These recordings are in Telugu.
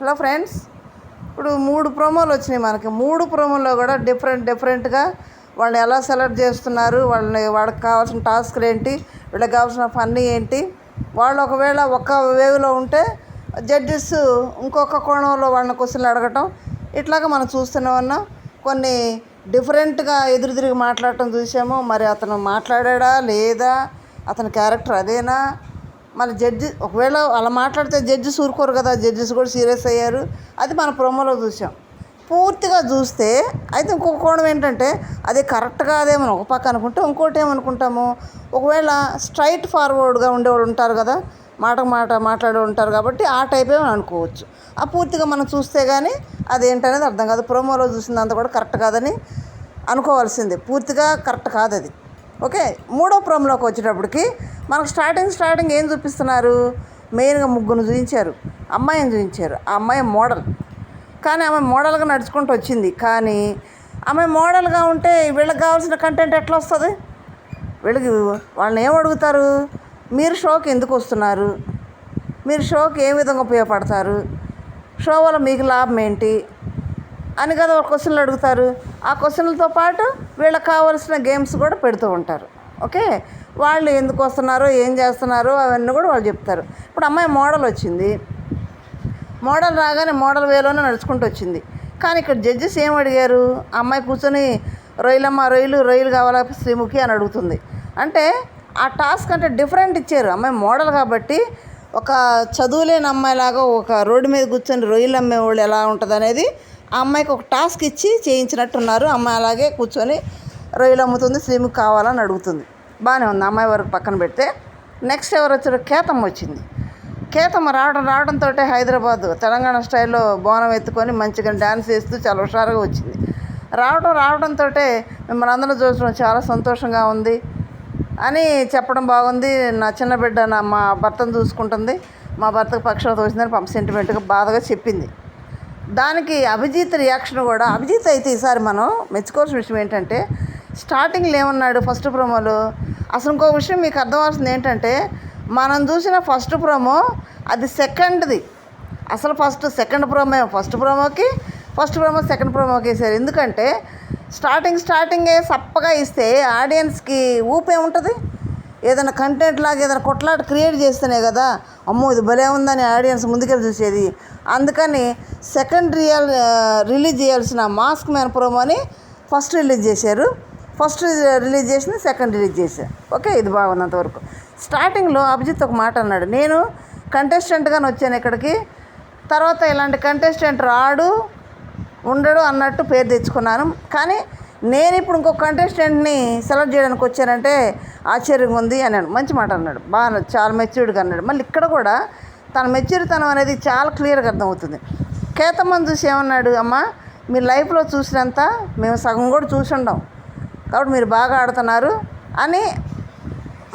హలో ఫ్రెండ్స్, ఇప్పుడు 3 ప్రోమోలు వచ్చినాయి మనకి. 3 ప్రోమోల్లో కూడా డిఫరెంట్గా వాళ్ళని ఎలా సెలెక్ట్ చేస్తున్నారు, వాళ్ళకి కావాల్సిన టాస్క్లు ఏంటి, వీళ్ళకి కావాల్సిన ఫన్నీ ఏంటి, వాళ్ళు ఒకవేళ ఒక్క వేవ్లో ఉంటే జడ్జెస్ ఇంకొక కోణంలో వాళ్ళని క్వశ్చన్లు అడగటం, ఇట్లాగా మనం చూస్తూనే ఉన్నాం. కొన్ని డిఫరెంట్గా ఎదురు తిరిగి మాట్లాడటం చూసాము. మరి అతను మాట్లాడా లేదా, అతని క్యారెక్టర్ అదేనా, మన జడ్జి ఒకవేళ అలా మాట్లాడితే జడ్జెస్ ఊరుకోరు కదా, జడ్జెస్ కూడా సీరియస్ అయ్యారు. అది మన ప్రోమోలో చూసాం. పూర్తిగా చూస్తే అయితే ఇంకొక కోణం ఏంటంటే అది కరెక్ట్ కాదేమో ఒక పక్క అనుకుంటే, ఇంకోటి ఏమనుకుంటాము, ఒకవేళ స్ట్రైట్ ఫార్వర్డ్గా ఉండేవాళ్ళు ఉంటారు కదా, మాట్లాడే ఉంటారు కాబట్టి ఆ టైప్ ఏమో అనుకోవచ్చు. ఆ పూర్తిగా మనం చూస్తే కానీ అదేంటనేది అర్థం కాదు. ప్రోమోలో చూసిందంతా కూడా కరెక్ట్ కాదని అనుకోవాల్సిందే, పూర్తిగా కరెక్ట్ కాదు అది. ఓకే, 3వ ప్రోమోలోకి వచ్చేటప్పటికి మనకు స్టార్టింగ్ ఏం చూపిస్తున్నారు, మెయిన్గా ముగ్గురు చూపించారు. అమ్మాయిని చూపించారు. ఆ అమ్మాయి మోడల్, కానీ ఆమె మోడల్గా నడుచుకుంటూ వచ్చింది. కానీ ఆమె మోడల్గా ఉంటే వీళ్ళకి కావాల్సిన కంటెంట్ ఎట్లా వస్తుంది? వాళ్ళని ఏం అడుగుతారు, మీరు షోకి ఎందుకు వస్తున్నారు, మీరు షోకి ఏ విధంగా ఉపయోగపడతారు, షో వల్ల మీకు లాభం ఏంటి అని కదా ఒక క్వశ్చన్లు అడుగుతారు. ఆ క్వశ్చన్లతో పాటు వీళ్ళకి కావాల్సిన గేమ్స్ కూడా పెడుతూ ఉంటారు. ఓకే, వాళ్ళు ఎందుకు వస్తున్నారో ఏం చేస్తున్నారో అవన్నీ కూడా వాళ్ళు చెప్తారు. ఇప్పుడు అమ్మాయి మోడల్ వచ్చింది, మోడల్ రాగానే మోడల్ వేలోనే నడుచుకుంటూ వచ్చింది. కానీ ఇక్కడ జడ్జెస్ ఏం అడిగారు, ఆ అమ్మాయి కూర్చొని రొయ్యలమ్మ రొయ్యలు కావాలా శ్రీముఖి అని అడుగుతుంది. అంటే ఆ టాస్క్ అంటే డిఫరెంట్ ఇచ్చారు. అమ్మాయి మోడల్ కాబట్టి ఒక చదువులేని అమ్మాయిలాగా ఒక రోడ్డు మీద కూర్చొని రొయ్యలు అమ్మేవాళ్ళు ఎలా ఉంటుంది అనేది ఆ అమ్మాయికి ఒక టాస్క్ ఇచ్చి చేయించినట్టున్నారు. అమ్మాయి అలాగే కూర్చొని రొయ్యలు అమ్ముతుంది, శ్రీముఖి కావాలని అడుగుతుంది. బాగానే ఉంది. అమ్మాయి వరకు పక్కన పెడితే నెక్స్ట్ ఎవరు వచ్చారు, కేతమ్మ వచ్చింది. కేతమ్మ రావడంతో హైదరాబాద్ తెలంగాణ స్టైల్లో బోనం ఎత్తుకొని మంచిగా డ్యాన్స్ చేస్తూ చాలా హుషారుగా వచ్చింది. రావడంతో మిమ్మల్ని అందరూ చూసడం చాలా సంతోషంగా ఉంది అని చెప్పడం బాగుంది. నా చిన్న బిడ్డ మా భర్తను చూసుకుంటుంది, మా భర్తకు పక్షాలు తోసిందని సెంటిమెంట్గా బాధగా చెప్పింది. దానికి అభిజిత్ రియాక్షన్ కూడా, అభిజిత్ అయితే ఈసారి మనం మెచ్చుకోవాల్సిన విషయం ఏంటంటే స్టార్టింగ్లో ఏమన్నాడు ఫస్ట్ ప్రోమోలో. అసలు ఇంకో విషయం మీకు అర్థమవుతుంది ఏంటంటే, మనం చూసిన ఫస్ట్ ప్రోమో అది సెకండ్ది. అసలు సెకండ్ ప్రోమో సెకండ్ ప్రోమోకి వేసారు. ఎందుకంటే స్టార్టింగే సప్పగా ఇస్తే ఆడియన్స్కి ఊపే ఉంటుంది. ఏదైనా కంటెంట్ లాగా ఏదైనా కొట్లాట క్రియేట్ చేస్తేనే కదా అమ్మో ఇది భలే ఉందని ఆడియన్స్ ముందుకెళ్ళి చూసేది. అందుకని రిలీజ్ చేయాల్సిన మాస్క్ మ్యాన్ ప్రోమోని ఫస్ట్ రిలీజ్ చేశారు. సెకండ్ రిలీజ్ చేశారు. ఓకే, ఇది బాగున్నంతవరకు. స్టార్టింగ్లో అభిజిత్ ఒక మాట అన్నాడు, నేను కంటెస్టెంట్గానే వచ్చాను ఇక్కడికి, తర్వాత ఇలాంటి కంటెస్టెంట్ ఉండడు అన్నట్టు పేరు తెచ్చుకున్నాను. కానీ నేను ఇప్పుడు ఇంకొక కంటెస్టెంట్ని సెలెక్ట్ చేయడానికి వచ్చానంటే ఆశ్చర్యంగా ఉంది అన్నాడు. మంచి మాట అన్నాడు, బాగా చాలా మెచ్యూర్డ్గా అన్నాడు. మళ్ళీ ఇక్కడ కూడా తన మెచ్యూరితనం అనేది చాలా క్లియర్గా అర్థమవుతుంది. కేతమ్మని చూసి ఏమన్నాడు, అమ్మ మీ లైఫ్లో చూసినంత మేము సగం కూడా చూసి ఉండం కాబట్టి మీరు బాగా ఆడుతున్నారు అని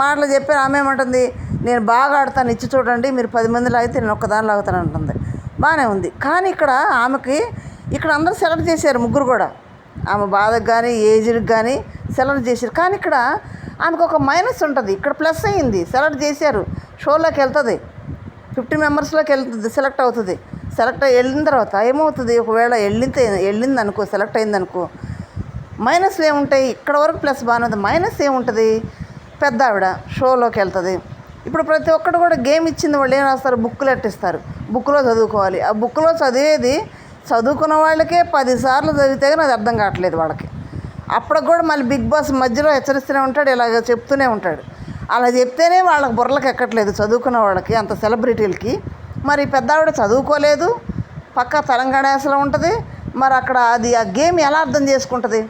మాటలు చెప్పారు. ఆమె ఏమంటుంది, నేను బాగా ఆడతాను, ఇచ్చి చూడండి, మీరు 10 మంది లాగితే నేను ఒక్కదాని లాగుతాను అంటుంది. బాగానే ఉంది. కానీ ఇక్కడ అందరూ సెలెక్ట్ చేశారు, ముగ్గురు కూడా. ఆమె బాధకు కానీ ఏజ్కి కానీ సెలెక్ట్ చేశారు. కానీ ఇక్కడ ఆమెకు ఒక మైనస్ ఉంటుంది, ఇక్కడ ప్లస్ అయ్యింది. సెలెక్ట్ చేశారు, షోలోకి వెళ్తుంది, 50 మెంబర్స్లోకి వెళ్తుంది, సెలెక్ట్ అవుతుంది. వెళ్ళిన తర్వాత ఏమవుతుంది, ఒకవేళ వెళ్ళింది అనుకో, సెలెక్ట్ అయింది అనుకో, మైనస్లు ఏముంటాయి, ఇక్కడ వరకు ప్లస్ బాగానే ఉంది. మైనస్ ఏముంటుంది, పెద్ద ఆవిడ షోలోకి వెళ్తుంది. ఇప్పుడు ప్రతి ఒక్కరు కూడా గేమ్ ఇచ్చింది, వాళ్ళు ఏం రాస్తారు, బుక్కులు ఎట్టిస్తారు, బుక్లో చదువుకోవాలి. ఆ బుక్లో చదివేది చదువుకున్న వాళ్ళకే 10 సార్లు చదివితే కానీ అది అర్థం కావట్లేదు వాళ్ళకి. అప్పటికి కూడా మళ్ళీ బిగ్ బాస్ మధ్యలో హెచ్చరిస్తూనే ఉంటాడు, ఇలాగ చెప్తూనే ఉంటాడు. అలా చెప్తేనే వాళ్ళకి బుర్రలకు ఎక్కట్లేదు చదువుకున్న వాళ్ళకి, అంత సెలబ్రిటీలకి. మరి పెద్ద ఆవిడ చదువుకోలేదు, పక్కా తెలంగాణ యాసలో ఉంటుంది. మరి అక్కడ ఆ గేమ్ ఎలా అర్థం చేసుకుంటుంది?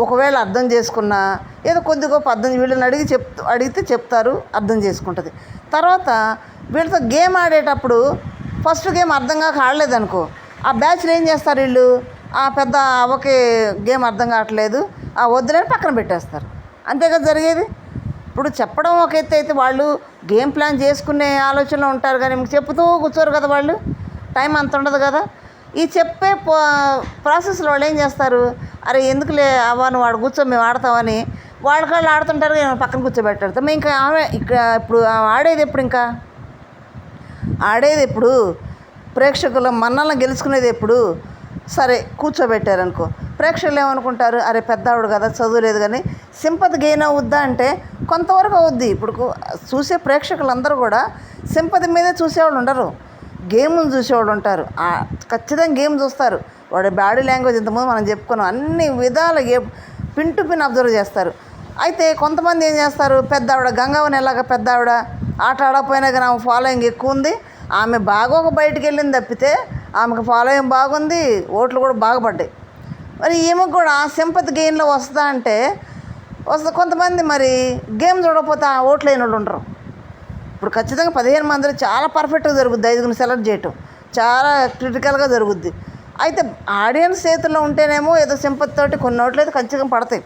ఒకవేళ అర్థం చేసుకున్నా ఏదో కొద్ది గొప్ప వీళ్ళని అడిగితే చెప్తారు, అర్థం చేసుకుంటుంది. తర్వాత వీళ్ళతో గేమ్ ఆడేటప్పుడు ఫస్ట్ గేమ్ అర్థం కాక ఆడలేదనుకో, ఆ బ్యాచ్లో ఏం చేస్తారు వీళ్ళు, ఆ పెద్ద అవ్వకి గేమ్ అర్థం కావట్లేదు, ఆ వద్దులని పక్కన పెట్టేస్తారు. అంతే కదా జరిగేది. ఇప్పుడు చెప్పడం ఒక ఎత్తు అయితే వాళ్ళు గేమ్ ప్లాన్ చేసుకునే ఆలోచనలో ఉంటారు, కానీ చెప్తూ కూర్చోరు కదా వాళ్ళు, టైం అంత ఉండదు కదా. ఈ చెప్పే ప్రాసెస్లో వాళ్ళు ఏం చేస్తారు, అరే ఎందుకులే అవ్వ నువ్వు వాడు కూర్చో మేము ఆడతామని వాళ్ళు ఆడుతుంటారు, పక్కన కూర్చోబెట్టారు. మేము ఇప్పుడు ఆడేది ఎప్పుడు, ప్రేక్షకుల మన్నలను గెలుచుకునేది ఎప్పుడు? సరే కూర్చోబెట్టారనుకో, ప్రేక్షకులు ఏమనుకుంటారు, అరే పెద్దావిడ కదా చదువులేదు కానీ సింపతి గెయిన్ అవుద్దా అంటే కొంతవరకు అవుద్ది. ఇప్పుడు చూసే ప్రేక్షకులందరూ కూడా సింపతి మీదే చూసేవాళ్ళు ఉండరు, గేమ్ని చూసేవాళ్ళు ఉంటారు. ఖచ్చితంగా గేమ్ చూస్తారు. వాడి బాడీ లాంగ్వేజ్ ఇంతకుముందు మనం చెప్పుకున్నాం, అన్ని విధాలు పిన్ టు పిన్ అబ్జర్వ్ చేస్తారు. అయితే కొంతమంది ఏం చేస్తారు, పెద్దావిడ గంగావని ఎలాగ పెద్దావిడ ఆట ఆడకపోయినా కానీ ఆమె ఫాలోయింగ్ ఎక్కువ ఉంది, ఆమె బాగా బయటికి వెళ్ళింది తప్పితే ఆమెకు ఫాలోయింగ్ బాగుంది, ఓట్లు కూడా బాగుపడ్డాయి. మరి ఈమెకు కూడా సింపతి గెయిన్లో వస్తుందా అంటే వస్తుంది. కొంతమంది మరి గేమ్ చూడకపోతే ఆ ఓట్లు అయిన వాళ్ళు ఉండరు. ఇప్పుడు ఖచ్చితంగా 15 మందిలో చాలా పర్ఫెక్ట్గా జరుగుద్ది, 5గురిని సెలెక్ట్ చేయటం చాలా క్రిటికల్గా జరుగుద్ది. అయితే ఆడియన్స్ చేతుల్లో ఉంటేనేమో ఏదో సింపతి తోటి కొన్ని ఓట్లు అయితే ఖచ్చితంగా పడతాయి.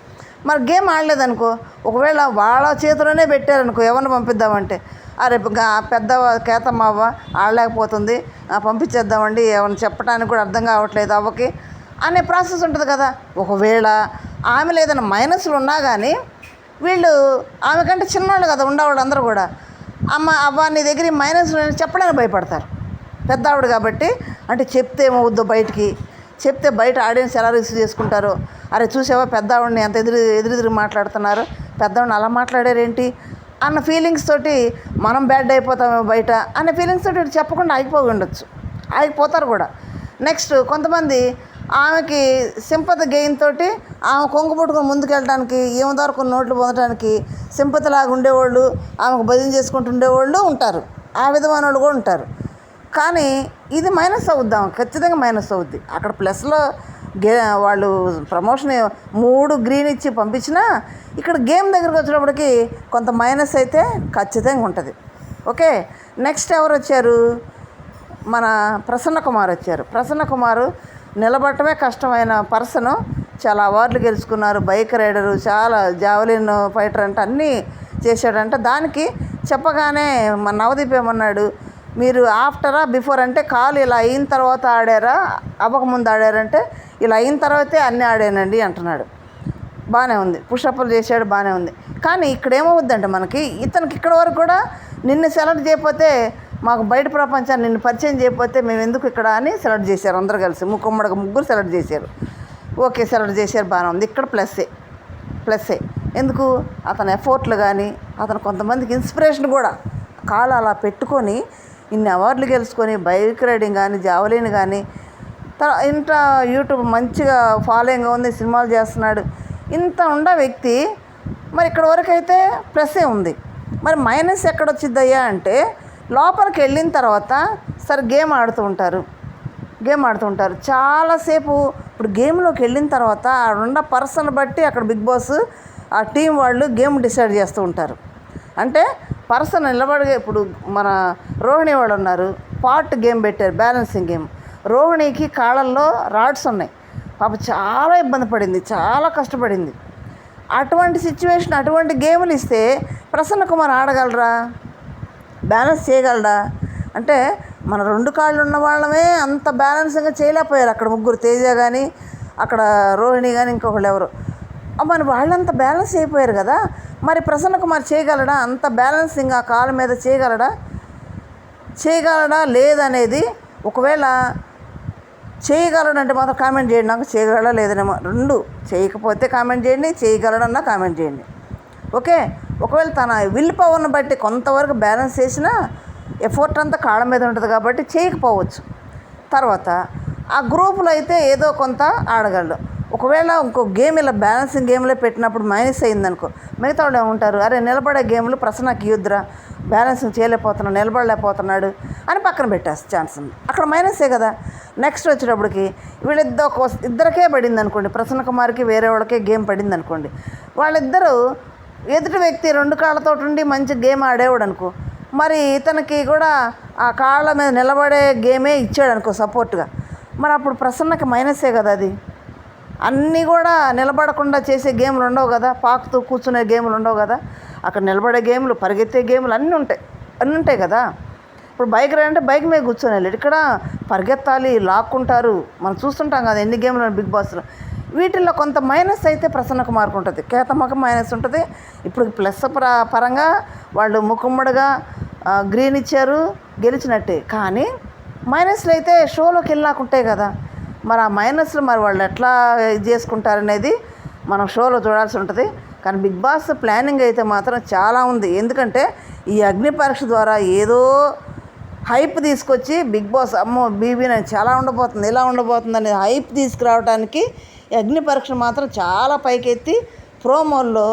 మరి గేమ్ ఆడలేదనుకో, ఒకవేళ వాళ్ళ చేతిలోనే పెట్టారనుకో, ఎవరిని పంపిద్దామంటే అరే పెద్ద కేతమ్మ అవ్వ ఆడలేకపోతుంది, పంపించేద్దామండి, ఏమైనా చెప్పడానికి కూడా అర్థం కావట్లేదు అవ్వకి అనే ప్రాసెస్ ఉంటుంది కదా. ఒకవేళ ఆమె ఏదైనా మైనస్లు ఉన్నా కానీ వీళ్ళు ఆమె కంటే చిన్నవాళ్ళు కదా ఉండేవాళ్ళు అందరూ కూడా, అవ్వ నీ దగ్గర మైనస్ చెప్పడానికి భయపడతారు. పెద్ద ఆవిడ కాబట్టి, అంటే చెప్తే ఏమవుద్దో బయటికి, చెప్తే బయట ఆడియన్స్ ఎలా రిసీవ్ చేసుకుంటారో, అరే చూసావా పెద్ద ఆవిడని ఎంత ఎదురు మాట్లాడుతున్నారు, పెద్దవాడిని అలా మాట్లాడారేంటి అన్న ఫీలింగ్స్ తోటి మనం బ్యాడ్ అయిపోతామేమో బయట అనే ఫీలింగ్స్ తోటి చెప్పకుండా ఉండొచ్చు, ఆగిపోతారు కూడా. నెక్స్ట్ కొంతమంది ఆమెకి సింపతి గెయిన్ తోటి ఆమె కొంగు పుట్టుకొని ముందుకెళ్ళడానికి, ఈమె ద్వారా కొన్ని నోట్లు పొందడానికి సింపతిలాగా ఉండేవాళ్ళు, ఆమెకు భజన చేసుకుంటూ ఉండేవాళ్ళు ఉంటారు, ఆ విధమైన వాళ్ళు కూడా ఉంటారు. కానీ ఇది మైనస్ అవుద్దాం, ఖచ్చితంగా మైనస్ అవుద్ది. అక్కడ ప్లస్లో వాళ్ళు ప్రమోషన్ 3 గ్రీన్ ఇచ్చి పంపించినా ఇక్కడ గేమ్ దగ్గరకు వచ్చేటప్పటికి కొంత మైనస్ అయితే ఖచ్చితంగా ఉంటుంది. ఓకే, నెక్స్ట్ ఎవరు వచ్చారు, మన ప్రసన్న కుమార్ వచ్చారు. ప్రసన్న కుమారు నిలబడటమే కష్టమైన పర్సను, చాలా అవార్డులు గెలుచుకున్నారు, బైక్ రైడరు, చాలా జావలిన్ ఫైటర్ అంటే అన్నీ చేశాడంట. దానికి చెప్పగానే మన నవదీప్ ఏమన్నాడు, మీరు ఆఫ్టరా బిఫోర్ అంటే కాలు ఇలా అయిన తర్వాత ఆడారా అవ్వకముందు ఆడారంటే ఇలా అయిన తర్వాతే అన్నీ ఆడానండి అంటున్నాడు. బాగానే ఉంది, పుషప్లు చేశాడు, బాగానే ఉంది. కానీ ఇక్కడ ఏమవుద్దంటే మనకి ఇతనికి ఇక్కడ వరకు కూడా నిన్ను సెలెక్ట్ చేయకపోతే, మాకు బయట ప్రపంచాన్ని నిన్ను పరిచయం చేయకపోతే మేము ఎందుకు ఇక్కడ అని సెలెక్ట్ చేశారు అందరు కలిసి, ముగ్గురు సెలెక్ట్ చేశారు. ఓకే సెలెక్ట్ చేశారు, బాగానే ఉంది. ఇక్కడ ప్లస్సే ఎందుకు, అతని ఎఫోర్ట్లు కానీ అతను కొంతమందికి ఇన్స్పిరేషన్ కూడా, కాలు అలా పెట్టుకొని ఇన్ని అవార్డులు గెలుచుకొని బైక్ రైడింగ్ కానీ జావలిన్ కానీ ఇంత యూట్యూబ్ మంచిగా ఫాలోయింగ్ ఉంది, సినిమాలు చేస్తున్నాడు, ఇంత ఉండ వ్యక్తి మరి ఇక్కడ వరకు అయితే ప్లస్సే ఉంది. మరి మైనస్ ఎక్కడొచ్చిద్దయ్యా అంటే లోపలికి వెళ్ళిన తర్వాత సరే గేమ్ ఆడుతూ ఉంటారు చాలాసేపు. ఇప్పుడు గేమ్లోకి వెళ్ళిన తర్వాత ఉన్న పర్సన్ బట్టి అక్కడ బిగ్ బాస్ ఆ టీం వాళ్ళు గేమ్ డిసైడ్ చేస్తూ ఉంటారు. అంటే పర్సన్ నిలబడి, ఇప్పుడు మన రోహిణి వాళ్ళు ఉన్నారు, పార్ట్ గేమ్ పెట్టారు, బ్యాలెన్సింగ్ గేమ్. రోహిణికి కాళ్ళల్లో రాడ్స్ ఉన్నాయి, పాప చాలా ఇబ్బంది పడింది, చాలా కష్టపడింది. అటువంటి సిచ్యువేషన్, అటువంటి గేములు ఇస్తే ప్రసన్న కుమార్ ఆడగలరా, బ్యాలెన్స్ చేయగలరా అంటే మన 2 కాళ్ళు ఉన్న వాళ్ళమే అంత బ్యాలెన్స్గా చేయలేకపోయారు. అక్కడ ముగ్గురు, తేజ కానీ అక్కడ రోహిణి కానీ ఇంకొకళ్ళు ఎవరు, మరి వాళ్ళంతా బ్యాలెన్స్ అయిపోయారు కదా. మరి ప్రసన్న కుమార్ చేయగలడా, అంత బ్యాలెన్సింగ్ ఆ కాళ్ళ మీద చేయగలడా లేదనేది, ఒకవేళ చేయగలడంటే మాత్రం కామెంట్ చేయండి, నాకు చేయగలడా లేదనేమో 2 చేయకపోతే కామెంట్ చేయండి, చేయగలడన్నా కామెంట్ చేయండి. ఓకే, ఒకవేళ తన విల్ పవర్ని బట్టి కొంతవరకు బ్యాలెన్స్ చేసినా ఎఫర్ట్ అంతా కాళ్ళ మీద ఉంటుంది కాబట్టి చేయకపోవచ్చు. తర్వాత ఆ గ్రూపులో అయితే ఏదో కొంత ఆడగలడు. ఒకవేళ ఇంకో గేమ్ ఇలా బ్యాలెన్సింగ్ గేమ్లో పెట్టినప్పుడు మైనస్ అయిందనుకో, మిగతా వాళ్ళు ఏమంటారు, అరే నిలబడే గేమ్లు ప్రసన్నకి యుద్ర బ్యాలెన్సింగ్ చేయలేకపోతున్నాడు, నిలబడలేకపోతున్నాడు అని పక్కన పెట్టేస్తే ఛాన్స్ ఉంది, అక్కడ మైనసే కదా. నెక్స్ట్ వచ్చేటప్పటికి ఇద్దరికే పడింది అనుకోండి, ప్రసన్న కుమార్కి వేరే వాళ్ళకే గేమ్ పడింది అనుకోండి, వాళ్ళిద్దరూ ఎదుటి వ్యక్తి 2 కాళ్ళతో ఉండి మంచి గేమ్ ఆడేవాడు అనుకో, మరి ఇతనికి కూడా ఆ కాళ్ళ మీద నిలబడే గేమే ఇచ్చాడు అనుకో సపోర్ట్గా, మరి అప్పుడు ప్రసన్నకి మైనసే కదా. అది అన్నీ కూడా నిలబడకుండా చేసే గేమ్లు ఉండవు కదా, పాకుతూ కూర్చునే గేమ్లు ఉండవు కదా, అక్కడ నిలబడే గేమ్లు, పరిగెత్తే గేమ్లు అన్నీ ఉంటాయి కదా. ఇప్పుడు బైక్ రైడ్ అంటే బైక్ మీద కూర్చొని వెళ్ళాడు, ఇక్కడ పరిగెత్తాలి, లాక్కుంటారు, మనం చూస్తుంటాం కదా ఎన్ని గేమ్లు బిగ్ బాస్లో. వీటిల్లో కొంత మైనస్ అయితే ప్రసన్న కుమార్కు ఉంటుంది, కేతమ్మకు మైనస్ ఉంటుంది. ఇప్పుడు ప్లస్ పరంగా వాళ్ళు ముఖమ్మడిగా గ్రీన్ ఇచ్చారు, గెలిచినట్టే. కానీ మైనస్లు అయితే షోలోకి వెళ్ళినాక ఉంటాయి కదా, మరి ఆ మైనస్లు మరి వాళ్ళు ఎట్లా ఇది చేసుకుంటారనేది మనం షోలో చూడాల్సి ఉంటుంది. కానీ బిగ్ బాస్ ప్లానింగ్ అయితే మాత్రం చాలా ఉంది. ఎందుకంటే ఈ అగ్ని పరీక్ష ద్వారా ఏదో హైప్ తీసుకొచ్చి బిగ్ బాస్ అమ్మో బీబీని చాలా ఉండబోతుంది, ఇలా ఉండబోతుంది అనేది హైప్ తీసుకురావడానికి ఈ అగ్ని పరీక్ష మాత్రం చాలా పైకెత్తి ప్రోమోల్లో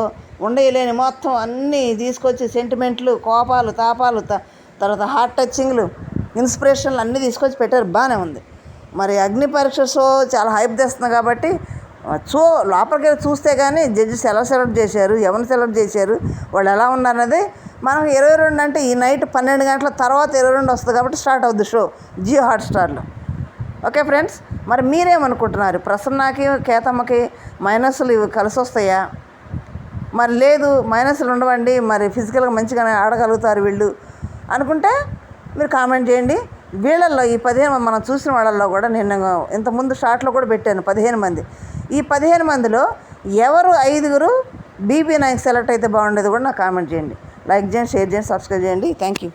ఉండలేని మొత్తం అన్నీ తీసుకొచ్చి సెంటిమెంట్లు, కోపాలు, తాపాలు, తర్వాత హార్ట్ టచింగ్లు, ఇన్స్పిరేషన్లు అన్నీ తీసుకొచ్చి పెట్టారు. బాగానే ఉంది. మరి అగ్ని పరీక్ష షో చాలా హైప్ తెస్తుంది కాబట్టి షో లోపలికి వెళ్ళి చూస్తే కానీ జడ్జెస్ ఎలా సెలెక్ట్ చేశారు, ఎవరిని సెలెక్ట్ చేశారు, వాళ్ళు ఎలా ఉన్నారన్నది మనం 22 అంటే ఈ నైట్ 12 గంటల తర్వాత 22 వస్తుంది కాబట్టి స్టార్ట్ అవుద్ది షో జియో హాట్స్టార్లో. ఓకే ఫ్రెండ్స్, మరి మీరేమనుకుంటున్నారు? ప్రసన్నకి, కేతమ్మకి మైనస్లు ఇవి కలిసి వస్తాయా? మరి లేదు మైనస్లు ఉండవండి, మరి ఫిజికల్గా మంచిగానే ఆడగలుగుతారు వీళ్ళు అనుకుంటే మీరు కామెంట్ చేయండి. వీళ్ళల్లో ఈ 15 మనం చూసిన వాళ్ళల్లో కూడా నేను ఇంతకుముందు షార్ట్లో కూడా పెట్టాను 15 మంది. ఈ 15 మందిలో ఎవరు 5 BB9 సెలెక్ట్ అయితే బాగుండేది కూడా నాకు కామెంట్ చేయండి. లైక్ చేయండి, షేర్ చేయండి, సబ్స్క్రైబ్ చేయండి. Thank you.